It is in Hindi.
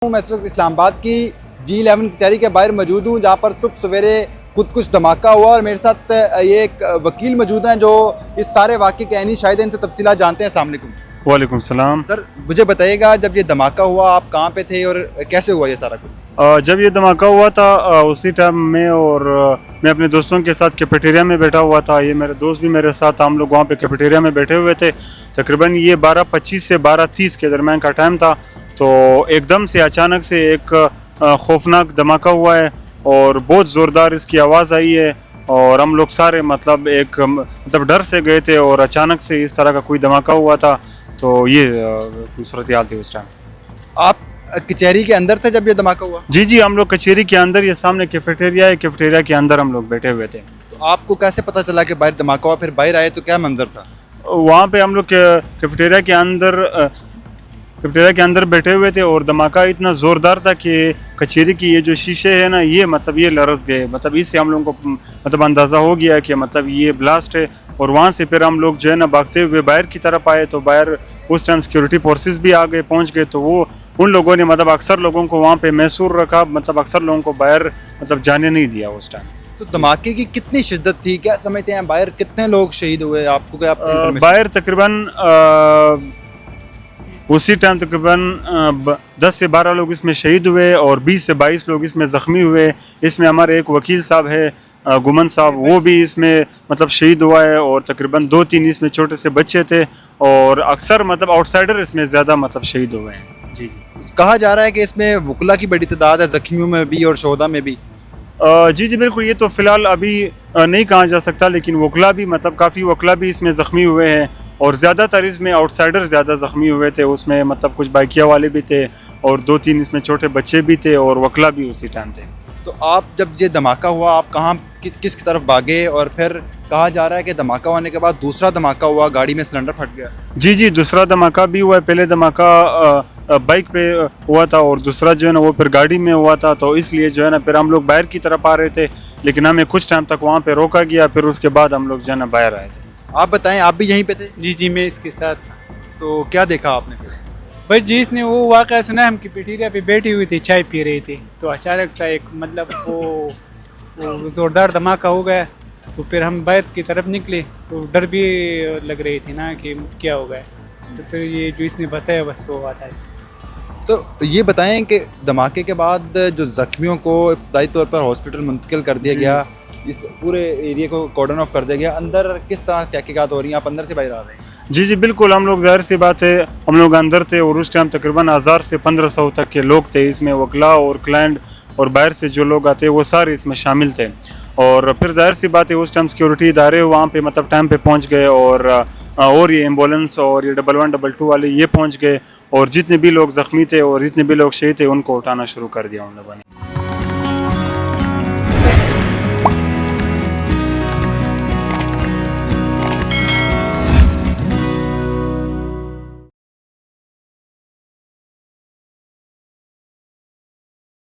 मैं इस वक्त इस्लामाबाद की G11 कचहरी के बाहर मौजूद हूँ, जहाँ पर सुबह सवेरे कुछ धमाका हुआ और मेरे साथ ये एक वकील मौजूद हैं जो इस सारे वाक़े के ऐनी शायद इनसे तफसीलात जानते हैं। अस्सलाम वालेकुम। वालेकुम सलाम। सर मुझे बताइएगा, जब ये धमाका हुआ आप कहाँ पे थे और कैसे हुआ ये सारा कुछ? जब ये धमाका हुआ था उसी टाइम में और मैं अपने दोस्तों के साथ कैफेटेरिया में बैठा हुआ था। ये मेरे दोस्त भी मेरे साथ, हम लोग वहाँ पे कैफेटेरिया में बैठे हुए थे। तकरीबन ये 12:25 से 12:30 के दरमियान का टाइम था। तो एकदम से अचानक से एक खौफनाक धमाका हुआ है और बहुत ज़ोरदार इसकी आवाज़ आई है और हम लोग सारे मतलब डर से गए थे और अचानक से इस तरह का कोई धमाका हुआ था। तो ये सूरत हाल थी उस टाइम। आप कचहरी के अंदर थे जब ये धमाका हुआ? जी जी, हम लोग कचहरी के अंदर, ये सामने कैफेटेरिया है, कैफेटेरिया के अंदर हम लोग बैठे हुए थे। तो आपको कैसे पता चला कि बाहर धमाका हुआ, फिर बाहर आए तो क्या मंजर था? वहाँ पे हम लोग कैफेटेरिया के अंदर बैठे हुए थे और धमाका इतना ज़ोरदार था कि कचहरी की ये जो शीशे है ना, ये लरस गए। मतलब इससे हम लोगों को अंदाज़ा हो गया कि ये ब्लास्ट है। और वहाँ से फिर हम लोग जो है ना भागते हुए बाहर की तरफ आए। तो बाहर उस टाइम सिक्योरिटी फोर्सेस भी आ गए, पहुँच गए। तो वो उन लोगों ने अक्सर लोगों को वहाँ पे मैसूर रखा, अक्सर लोगों को बाहर जाने नहीं दिया उस टाइम। तो धमाके की कितनी शिद्दत थी, क्या समझते हैं बाहर कितने लोग शहीद हुए? आपको क्या बाहर तकरीबन उसी टाइम तकरीबन 10 से 12 लोग इसमें शहीद हुए और 20 से 22 लोग इसमें ज़ख्मी हुए। इसमें हमारे एक वकील साहब है गुमन साहब, वो भी इसमें शहीद हुआ है और तकरीबन 2-3 इसमें छोटे से बच्चे थे और अक्सर आउटसाइडर इसमें ज़्यादा जख्मी हुए हैं। जी, कहा जा रहा है कि इसमें वकला की बड़ी तादाद है, ज़ख्मियों में भी और शोहदा में भी। जी जी बिल्कुल, ये तो फ़िलहाल अभी नहीं कहा जा सकता, लेकिन वकला भी काफ़ी वकला भी इसमें ज़ख्मी हुए हैं और ज़्यादातर इसमें आउटसाइडर ज़्यादा ज़ख्मी हुए थे। उसमें कुछ बाइकिया वाले भी थे और 2-3 इसमें छोटे बच्चे भी थे और वकला भी उसी टाइम थे। तो आप जब ये धमाका हुआ आप कहाँ किस की तरफ भागे? और फिर कहा जा रहा है कि धमाका होने के बाद दूसरा धमाका हुआ, गाड़ी में सिलेंडर फट गया। जी जी, दूसरा धमाका भी हुआ है। पहले धमाका बाइक पे हुआ था और दूसरा जो है ना वो फिर गाड़ी में हुआ था। तो इसलिए जो है ना फिर हम लोग बाहर की तरफ आ रहे थे, लेकिन हमें कुछ टाइम तक वहाँ पे रोका गया। फिर उसके बाद हम लोग जो है ना बाहर आए थे। आप बताएं, आप भी यहीं पे थे? जी जी, मैं इसके साथ। तो क्या देखा आपने? भाई जी, इसने वो वाक़या सुना, हम कैफेटेरिया पे बैठी हुई थी, चाय पी रही थी, तो अचानक सा एक वो ज़ोरदार धमाका हो गया। तो फिर हम बाहर की तरफ निकले तो डर भी लग रही थी ना कि क्या हो गया। तो फिर ये जो इसने बताया बस वो बात है। तो ये बताएं कि धमाके के बाद जो ज़ख्मियों को इब्तदाई तौर पर हॉस्पिटल मुंतकिल कर दिया गया, इस पूरे एरिया को कॉर्डन ऑफ कर दिया गया, अंदर किस तरह तहकीकात हो रही हैं? आप अंदर से बाहर आ रहे हैं? जी जी बिल्कुल, हम लोग ज़ाहिर सी बात है हम लोग अंदर थे और उस टाइम तकरीबन 1000 से 1500 तक के लोग थे इसमें। वकला और क्लाइंट और बाहर से जो लोग आते वो सारे इसमें शामिल थे। और फिर ज़ाहिर सी बात है उस टाइम सिक्योरिटी इदारे वहाँ पे टाइम पे पहुँच गए और ये एम्बुलेंस और ये 1112 वाले ये पहुँच गए और जितने भी लोग ज़ख्मी थे और जितने भी लोग शहीद थे उनको उठाना शुरू कर दिया उन लोगों ने।